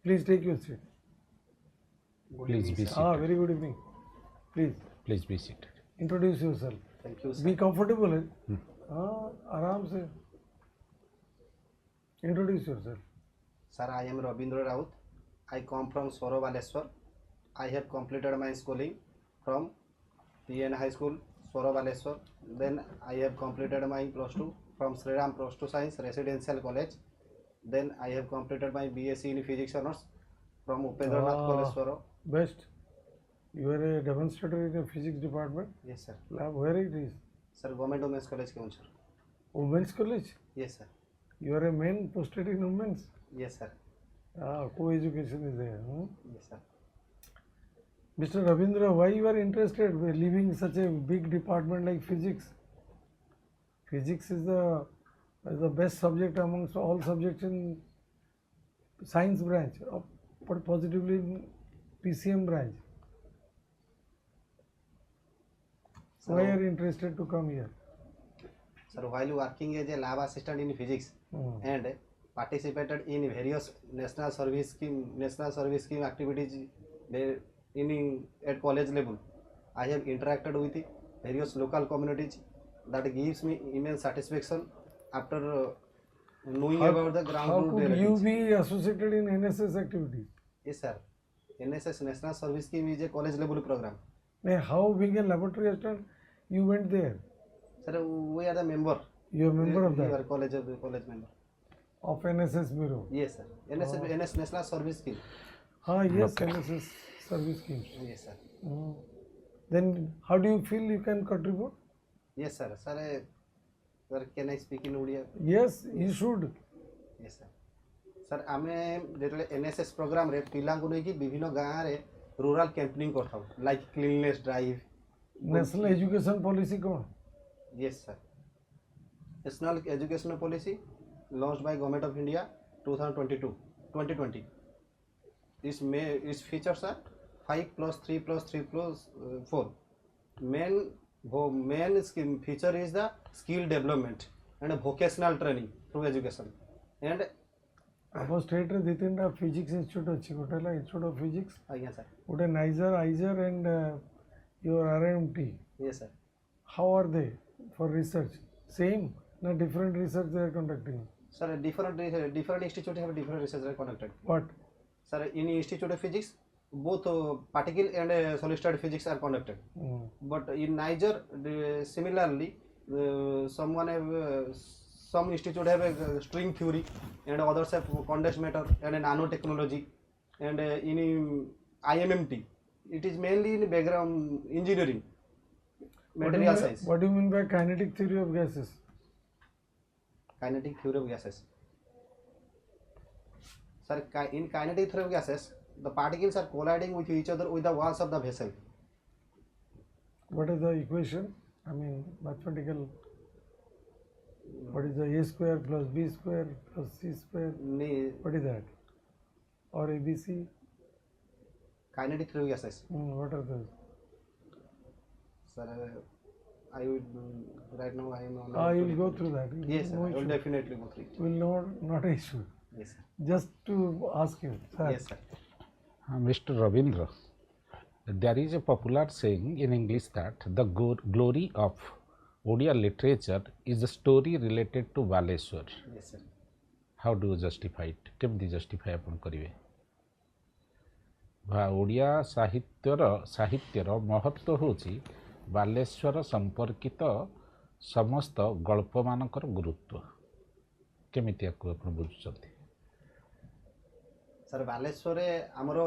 Please take your seat. Please be seated. Very good evening. Please Please be seated. introduce yourself. Thank you, sir. Be comfortable. आराम से. Introduce yourself. Sir, I am Rabindra Raut. I come from Soro Baleshwar. I have completed my schooling from PN High School, Soro Baleshwar. Then I have completed my plus 2 from Sri Ram Plus 2 Science Residential College. Then I have completed my BSc in Physics Honors from Upendranath College, Soro. Best. You are a demonstrator in the physics department. Yes, sir. Lab, where it is? Sir, Government Women's College, sir. Women's college. Yes, sir. You are a man posted in women's. Yes, sir. Co-education is there. Yes, sir. Mr. Ravindra, why you are interested in leaving such a big department like physics? Physics is the best subject amongst all subjects in science branch, but positively in PCM branch. So, why are you interested to come here? sir, while working as a lab assistant in physics and participated in various national service scheme activities at college level, I have interacted with various local communities. That gives me immense satisfaction after knowing about the ground How root could you realities. be associated in NSS activities? Yes, sir. NSS National Service Scheme is a college level program. How being a laboratory assistant, you went there? Sir, we are the member. You are a member of We that? are college member. Of NSS Bureau? Yes, sir. NS National Service Scheme. Yes, NSS service schemes. Yes, sir. Then how do you feel you can contribute? Yes, sir. Sir, can I speak in Odia? Yes, you should. Yes, sir. Sir आमे जेतले NSS programme रे पिला को नै कि विभिन्न गाँ रे rural campaigning करथाउ like cleanness drive. National education policy कौन? Yes, sir. National Educational Policy launched by Government of India 2020. Its features are 5+3+3+4. Main scheme feature is the skill development and vocational training through education. And अब state रे दी तीनटा physics institute अछि गोटेला institute of physics आज्ञा sir. गोटे आइजर and your RMT. Yes, sir. How are they for research? Same? No, different research they are conducting. Sir, different institutes have different research conducted. What? Sir, in Institute of Physics, both particle and solid state physics are conducted. But in Niger, similarly, some institute have a string theory, and others have condensed matter and nanotechnology. And in IMMT, it is mainly in background engineering, material science. What do you mean by kinetic theory of gases? Kinetic theory of gases. Sir, in kinetic theory of gases, the particles are colliding with each other with the walls of the vessel. What is the equation? I mean, mathematical. What is the a square plus b square plus c square? What is that? Or ABC? Kinetic theory of gases. What are those? Sir, I would right now I am not. You will go through that. Yes, sir, No I will issue. definitely go through it. Will not an issue. Yes, sir. Just to ask you, sir. Yes, sir. Mr. Ravindra, there is a popular saying in English that the glory of Odia literature is a story related to Baleshwar. Yes, sir. How do you justify it? केमती justify अपन करिवे? ओडिया साहित्यर महत्व होची बालेश्वर संपर्कित समस्त गल्प मानकर गुरुत्व केमिति आपको अपन बुझुचंती? सर बालेश्वर आमर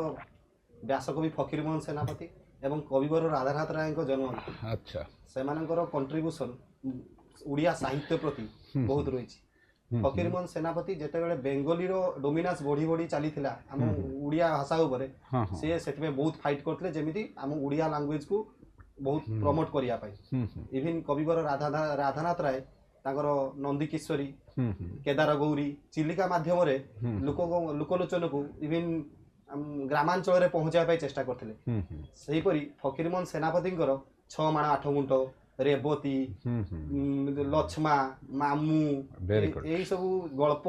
व्यासकवि फकीरमोहन सेनापति एवं कविवर राधानाथ राय जन्म. अच्छा से कंट्रीब्यूशन ओडिया साहित्य प्रति बहुत रही. फकीरमोहन सेनापति जेतेबेले बेंगली रो डोमिनान्स बढ़ी बढ़ी चली आम ओडिया भाषा उपरे से सेतिबे बहुत फाइट करथिले जेमिति आम ओडिया लैंग्वेज को बहुत प्रमोट करिया पाई. इवन कविवर राधानाथ राय ताकर नंदी किशोरी केदार गौरी चिलिका माध्यम रे लोकलोचन को इवन ग्रामांचल रे पहुंचा पाई चेष्टा करथिले. सेही परी फकीरमोहन सेनापतिंकर 6 माण 8 गुंठ रेवती लक्ष्मा मामू यही सब गल्प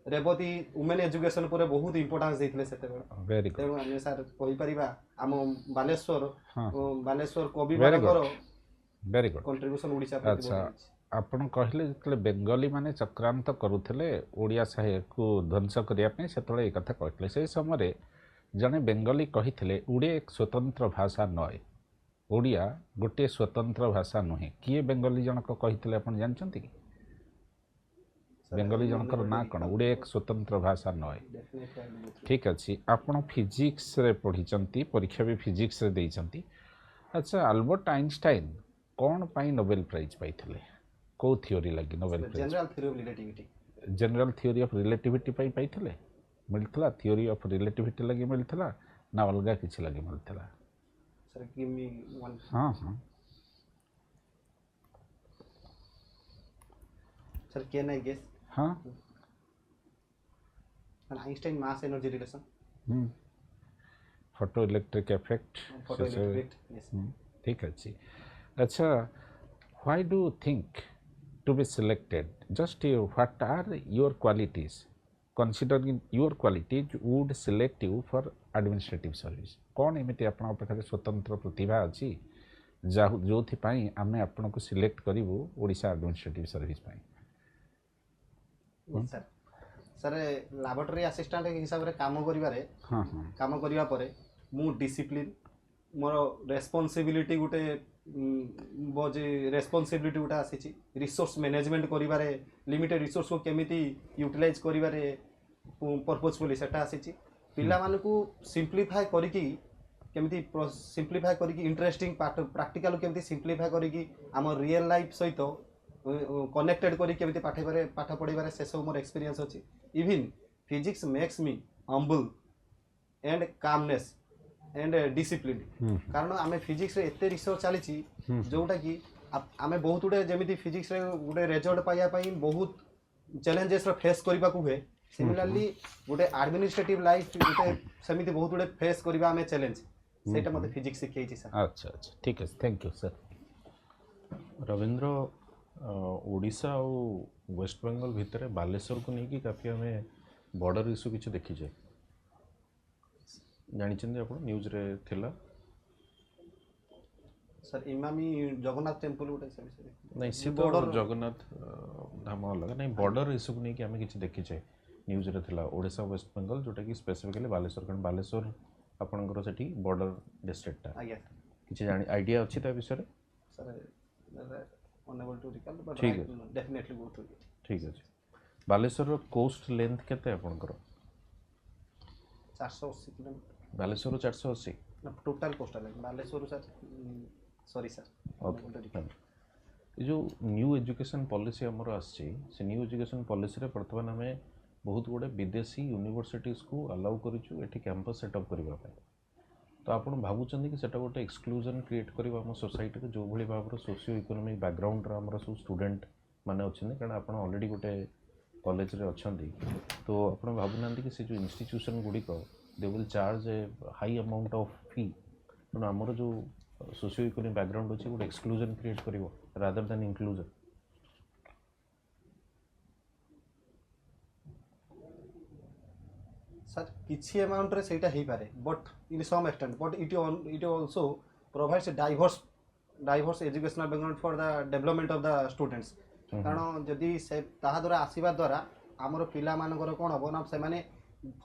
रेवती वुमेन एजुकेशन पर बहुत इंपोर्टेंस देथिले सेते बेले वेरी गुड तेणु आमे सर कहि परिबा आम बालेश्वर हाँ। बालेश्वर कवि Very good. मानकर वेरी गुड कंट्रीब्यूशन ओडिशा प्रति अच्छा बहुत अछि। ଆପଣ କହିଲେ ଯେତେବେଳେ ବେଙ୍ଗଲୀ ମାନେ ଚକ୍ରାନ୍ତ କରୁଥିଲେ ଓଡ଼ିଆ ସାହିକୁ ଧ୍ୱଂସ କରିବା ପାଇଁ ସେତେବେଳେ ଏ କଥା କହିଥିଲେ ସେହି ସମୟରେ ଜଣେ ବେଙ୍ଗଲୀ କହିଥିଲେ ଓଡ଼ିଆ ଏକ ସ୍ୱତନ୍ତ୍ର ଭାଷା ନଏ ଓଡ଼ିଆ ଗୋଟିଏ ସ୍ୱତନ୍ତ୍ର ଭାଷା ନୁହେଁ କିଏ ବେଙ୍ଗଲୀ ଜଣକ କହିଥିଲେ ଆପଣ ଜାଣିଛନ୍ତି କି ବେଙ୍ଗଲୀ ଜଣଙ୍କର ନାଁ କ'ଣ ଓଡ଼ିଆ ଏକ ସ୍ୱତନ୍ତ୍ର ଭାଷା ନଏ ଠିକ୍ ଅଛି ଆପଣ ଫିଜିକ୍ସରେ ପଢ଼ିଛନ୍ତି ପରୀକ୍ଷା ବି ଫିଜିକ୍ସରେ ଦେଇଛନ୍ତି ଆଚ୍ଛା ଆଲବର୍ଟ ଆଇନଷ୍ଟାଇନ୍ କ'ଣ ପାଇଁ ନୋବେଲ ପ୍ରାଇଜ୍ ପାଇଥିଲେ କେଉଁ ଥିଓରି ଲାଗି Nobel prize general theory of relativity general theory of relativity ପାଇଁ ପାଇଥିଲେ ମିଳିଥିଲା थियोरी ऑफ रिलेटिविटी ଲାଗି ମିଳିଥିଲା ନା ଅଲଗା କିଛି ଲାଗି ମିଳିଥିଲା सर गिव मी वन ହଁ ହଁ सर कैन आई गेस ହଁ Einstein mass energy relation photoelectric effect photoelectric yes ठीक अच्छी अच्छा why do think to be selected just what are your qualities considering your qualities would select you for administrative service कौन एमती आपण पाखे स्वतंत्र प्रतिभा अच्छी जो आम आपन को सिलेक्ट करूँ Odisha administrative service sir sir laboratory assistant हिसाब रे काम करिवारे हाँ हाँ काम करिवा परे मु डिसिप्लिन मोर रेस्पॉन्सिबिलिटी गुटे बजे रेस्पॉन्सिबिलिटी गुटा आसी रिसोर्स मैनेजमेंट करिवारे लिमिटेड रिसोर्स को केमिति यूटिलाइज करिवारे पर्पजफुली सेटा आसी पिला मानकू सिंप्लीफाई करिकी केमिति सिंप्लीफाई करिकी इंटरेस्टिंग पार्ट प्रैक्टिकल केमिति सिंप्लीफाई करिकी आम रियल लाइफ सहित कनेक्टेड करी केमिति पाठ पढ़ाइबारे से सब मोर एक्सपीरियंस अछि even physics makes me humble and calmness and discipline कारण आमे फिजिक्स रे एते रिसर्च चली जोटा कि आमे बहुत गुडे जेमिति फिजिक्स रे गुडे रिजल्ट पाइया पई बहुत चैलेंजेस रो फेस करबा को हुए सिमिलरली गुडे एडमिनिस्ट्रेटिव लाइफ गुडे समिति बहुत गुडे फेस करबा आमे चैलेंज सेटा मते फिजिक्स सिखाई छी सर अच्छा अच्छा ठीक है thank you sir Ravindra Odisha और वेस्ट बेंगल भितर बालेश्वर को नहीं कि काफी आम बॉर्डर इश्यू किसी देखीचे जानी आप न्यूज रे थिला सर इमामी जगन्नाथ टेंपल गुडे से नहीं सी तो जगन्नाथ धाम अलग नहीं बॉर्डर इश्यू को नहीं कि आम किसी देखीचे न्यूज रे थिला ओडिशा वेस्ट बेंगल जोटा कि स्पेसिफिकली बालेश्वर कारण बालेश्वर आपनकर सेठी बॉर्डर डिस्ट्रिक्ट आज्ञा किसी जानी आइडिया अच्छी ता विषय रे sir unable to recall but ठीक right, definitely go through it ठीक अच्छे बालेश्वर कोस्ट लेंथ केते आपनकर 480 किलोमीटर बालेश्वर 480 ना total coastal line Baleshwar sir sorry sir ये जो न्यू एजुकेशन पॉलिसी हमर आछि से न्यू एजुकेशन पॉलिसी रे वर्तमान हमें बहुत गुडे विदेशी यूनिवर्सिटीज को अलाउ करिछु एठी कैंपस सेटअप करबा पे तो आपण भाबुचंदी कि सेटा गोटे एक्सक्लूजन क्रिएट करबा हम सोसाइटी के जो भली भाबर सोशियो इकोनॉमिक बैकग्राउंड रा हमर सब स्टूडेंट माने अछि कारण आपण ऑलरेडी गोटे कॉलेज रे अछंदी तो आपण भाबुनांदी कि से जो इंस्टीट्यूशन गुडी को they will charge a high amount of fee तो हमर जो सोशियो इकोनॉमिक बैकग्राउंड अछि गोटे एक्सक्लूजन क्रिएट करिवो रादर देन इंक्लूजन सर किछि अमाउंट रे सेटा हेई पारे but in some extent but it also provides diverse educational background for the development of the students कारण जदि से ताहा द्वारा आसीबा द्वारा हमर पिला मानकर कोन हो ना से माने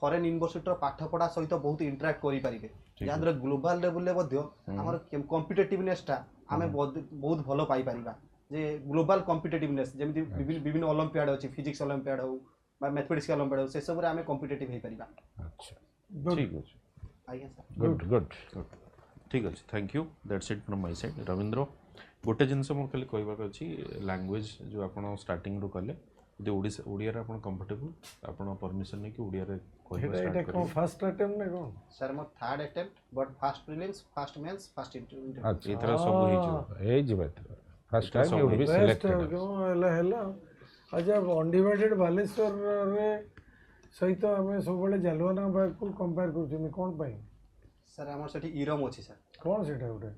फॉरेन यूनिवर्सिटी पाठ पढ़ा सहित बहुत इंटरेक्ट करि परिबे या द्वारा ग्लोबल लेवल ले मध्य हमर कॉम्पिटिटिवनेस टा हमें बहुत भलो पाई परिबा जे ग्लोबल कॉम्पिटिटिवनेस जेमिति विभिन्न ओलंपियाड अछि फिजिक्स ओलंपियाड हो बा मैथमेटिक्स ओलंपियाड हो से सब रे हमें कॉम्पिटिटिव हे परिबा अच्छा ठीक अछि आज्ञा सर गुड गुड ठीक अच्छे thank you that's it from my side Ravindra गोटे जिनस मोर खाली कहबार अच्छी लैंग्वेज जो आप स्टार्टिंग रू कले यदि ओडिया रे आपण कंफर्टेबल आपण परमिशन नहीं कि ओडिया रे एटा को फर्स्ट अटेम्प्ट ना कोन सर मोर third attempt but first prelims first mains first interview अच्छा इथरा सब ए जिबे first time you will be selected हला अच्छा अनडिवाइडेड बालेश्वर रे सहित आम सब जालुआना बाग को कंपेयर कर कौन पाई सर हमर सेठी इरम अछि सर कौन सेटा गोटे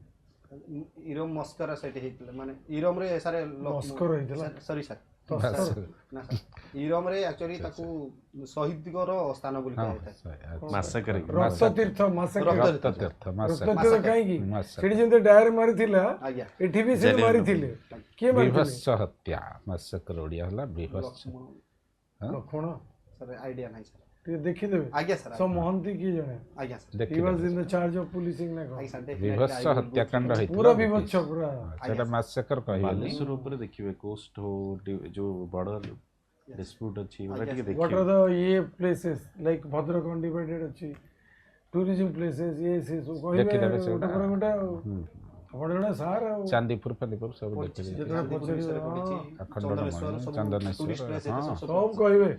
इरम मस्कर सेठी हेतले माने इरम रे सारे मस्कर हेतला सॉरी सर ତସ୍କର ନା ସାର୍ ୟୁରୋପରେ ଆକ୍ଚୁଆଲି ତାକୁ ଶହୀଦଙ୍କର ସ୍ଥାନ ବୋଲି କୁହାଯାଇଥାଏ ମାସାକର ରକ୍ତ ତୀର୍ଥ ମାସେକର ରକ୍ତ ରକ୍ତ ତୀର୍ଥ ରକ୍ତ ତୀର୍ଥ କାହିଁକି ସେଠି ଯେମିତି ଡାଏର ମାରିଥିଲା ଆଜ୍ଞା ଏଠି ବି ସେ ମାରିଥିଲେ କିଏ ମାରିଥିଲେ ବିଭତ୍ସ ହତ୍ୟା ମାସକର ଓଡ଼ିଆ ହେଲା ବିଭତ୍ସ ଲକ୍ଷ୍ମଣ ସାର୍ ଆଇଡିଆ ନାହିଁ ସାର୍ ଟିକେ ଦେଖିଦେବେ ଆଜ୍ଞା ସାର୍ ସ ମହନ୍ତି କିଏ ଜଣେ ଆଜ୍ଞା sir he was in the charge of policing ନା କଣ ଆଜ୍ଞା ସାର୍ ବିଭତ୍ସ ହତ୍ୟାକାଣ୍ଡ ହେଇଥିଲା ପୁରା ବିଭତ୍ସ ପୁରା ସେଟା ମାସକର କହିବେନି ବାଲେଶ୍ୱର ଉପରେ ଦେଖିବେ କୋଷ୍ଟ ହଉ ଯୋଉ ବର୍ଡର ଡିସ୍ପ୍ୟୁଟ ଅଛି ଏଗୁଡ଼ା ଟିକେ what ଦେଖିବେ are the ଇଏ places like ଭଦ୍ରକ undivided ଅଛି tourism places ଇଏ ସେ ସବୁ କହିବେ ଦେଖିଦେବେ ସେଗୁଡା। ଗୋଟେ ପରେ ଗୋଟେ ଆଉ ଆପଣ ଜଣେ ସାର୍ ଆଉ ଚାନ୍ଦିପୁର ଫାନ୍ଦିପୁର ସବୁ ଦେଖିବେ ଯେତେବେଳେ ପଚାରିବେ ଆଖଣ୍ଡଳମଣି ଚନ୍ଦନେଶ୍ୱର ହଁ ସବୁ କହିବେ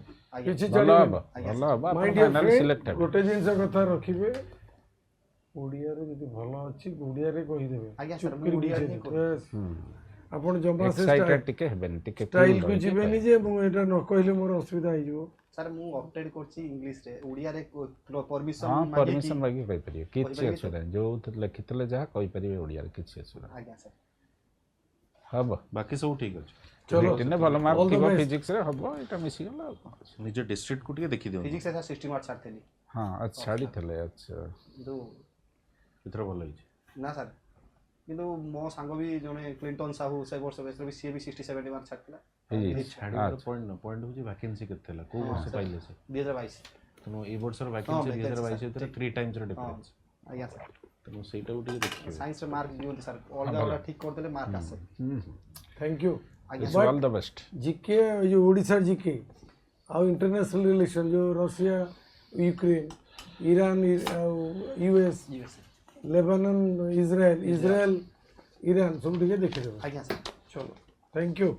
କିଛି ଭଲ ଛାଡ଼ିବେନି ହବ ଭଲ ହବ My ଆପଣ dear ଫାଇନାଲ friend, ସିଲେକ୍ଟ ହେବେ ଗୋଟେ ଜିନିଷ କଥା ରଖିବେ ଓଡ଼ିଆରେ ଯଦି ଭଲ ଅଛି ଓଡ଼ିଆରେ କହିଦେବେ ଆଜ୍ଞା ସାର୍ ମୁଁ ଚୁପକିରି ଓଡ଼ିଆରେ ହିଁ ବୁଝେଇଦେବେ। Yes. ଆପଣ ଜମା ସେ ଏକ୍ସାଇଟେଡ୍ ଟିକେ ହେବେନି ଟିକେ ଷ୍ଟାଇଲକୁ ଯିବେନି ଯେ ମୁଁ ଏଇଟା ନ କହିଲେ ମୋର ଅସୁବିଧା ହେଇଯିବ ସାର୍ ମୁଁ ଅପଡେଟ୍ କରୁଛି ଇଂଲିଶରେ ଓଡ଼ିଆରେ ପରମିଶନ ହଁ ମାଗିକି ପରମିଶନ ମାଗିକି କହିପାରିବେ କିଛି କହିପାରିବେ ଅସୁବିଧା ନାହିଁ ଯୋଉ ଲେଖିଥିଲେ ଯାହା କହିପାରିବେ ଓଡ଼ିଆରେ କିଛି ଅସୁବିଧା ନାହିଁ ଆଜ୍ଞା ସାର୍ ହବ ବାକି ସବୁ ଠିକ ଅଛି ଚलो ରିଟିନରେ ଭଲ ମାର୍କ All the ଥିବ best. ଫିଜିକ୍ସରେ ହବ ଏଇଟା ମିଶିଗଲା ଆଉ କ'ଣ ଅଛି। ନିଜ ଡିଷ୍ଟ୍ରିକ୍ଟକୁ ଟିକେ ଦେଖିଦିଅନ୍ତୁ ଫିଜିକ୍ସ ସାର୍ 60 ମାର୍କ ଛାଡ଼ିଥିଲି ହଁ ଆଚ୍ଛା ଛାଡ଼ିଥିଲେ ଆଚ୍ଛା କିନ୍ତୁ ଏଥର ଭଲ ହେଇଛି ନା ସାର୍ କିନ୍ତୁ ମୋ ସାଙ୍ଗ ବି ଜଣେ କ୍ଲିଣ୍ଟନ ସାହୁ ସେ ବର୍ଷ ବେସରେ ବି ସିଏ ବି 60-70 ମାର୍କ ଛାଡ଼ିଥିଲା ହେଇଯାଇଛି ଛାଡ଼ିବାର ପଏଣ୍ଟ ନୁହଁ ପଏଣ୍ଟ ହେଉଛି ଭ୍ୟାକେନ୍ସି କେତେ ଥିଲା କୋଉ ବର୍ଷ ପାଇଲେ ସେ 2022 ତେଣୁ ଏଇ ବର୍ଷର ଭ୍ୟାକେନ୍ସି vacancy, 2022 ଭିତରେ 3 ଟାଇମ୍ସର ଡିଫରେନ୍ସ ଆଜ୍ଞା ସାର୍ ତେଣୁ ସେଇଟାକୁ ଟିକେ ଦେଖିବେ ସାଇନ୍ସରେ ମାର୍କ ଦିଅନ୍ତି ସାର୍ ଅଲଗା ଅଲଗା ଠିକ୍ କରିଦେଲେ ମାର୍କ ଆସେ ଥ୍ୟାଙ୍କ ୟୁ ଆଜ୍ଞା wish all the best GK ଯୋଉ ଓଡ଼ିଶା ଜିକେ ଆଉ ଇଣ୍ଟରନ୍ୟାସନାଲ ରିଲେସନ ଯୋଉ ରଷିଆ ୟୁକ୍ରେନ ଇରାନ ଆଉ US USA Lebanon Israel Iran ସବୁ ଟିକେ ଦେଖିଦେବେ ଆଜ୍ଞା ସାର୍ ଚलो thank you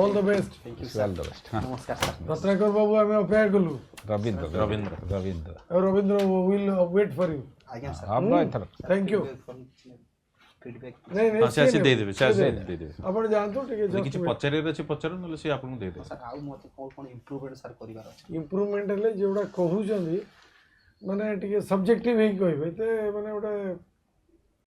all the best wish all the best ହଁ ନମସ୍କାର ସାର୍ ରତ୍ନାକର ବାବୁ ଆମେ ଅପେକ୍ଷା କଲୁ ରବୀନ୍ଦ୍ର ରବୀନ୍ଦ୍ର। ରବୀନ୍ଦ୍ର ଆଉ Rabindra will wait for you ଆଜ୍ଞା ସାର୍ ହବ ଏଥର ଥ୍ୟାଙ୍କ ୟୁ ଫିଡବ୍ୟାକ୍ ନାଇଁ ହଁ ସେ ଆସି ନାଇଁ ଦେଇଦେବେ ସେ ଆସି ଦେଇଦେବେ ଆପଣ ଯାଆନ୍ତୁ ଟିକେ ଯଦି କିଛି ପଚାରିବାର ଅଛି ପଚାର ନହେଲେ ସେ ଆପଣଙ୍କୁ ଦେଇଦେବେ ସାର୍ ଆଉ ମୋତେ କ'ଣ କ'ଣ ଇମ୍ପ୍ରୁଭମେଣ୍ଟ ସାର୍ କରିବାର ଅଛି ଇମ୍ପ୍ରୁଭମେଣ୍ଟ ହେଲେ ଯେଉଁଗୁଡ଼ା କହୁଛନ୍ତି ମାନେ ଟିକେ ସବଜେକ୍ଟିଭ ହେଇକି କହିବେ ଏତେ ମାନେ ଗୋଟେ